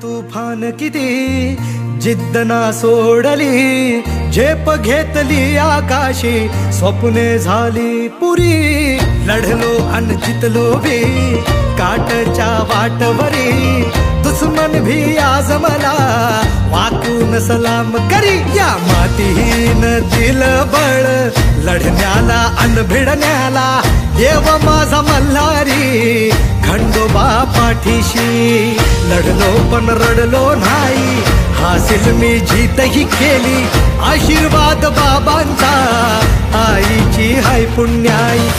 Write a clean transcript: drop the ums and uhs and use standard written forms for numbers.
तुफान किती जिद्द ना सोडली, झेप घेतली आकाशी, स्वप्ने झाली पुरी. लढलो अन जितलो बी काटच्या वाटवरी, दुश्मन भी आज मला वाकून सलाम करी. या मातीहीन दिल बळ लढण्याला अन भिडण्याला, देव माझा मल्हारी खंडोबा पाठीशी. लढलो पण रडलो नाही, हासिल मी जीतही केली, आशीर्वाद बाबांचा आईची हाय पुण्याई.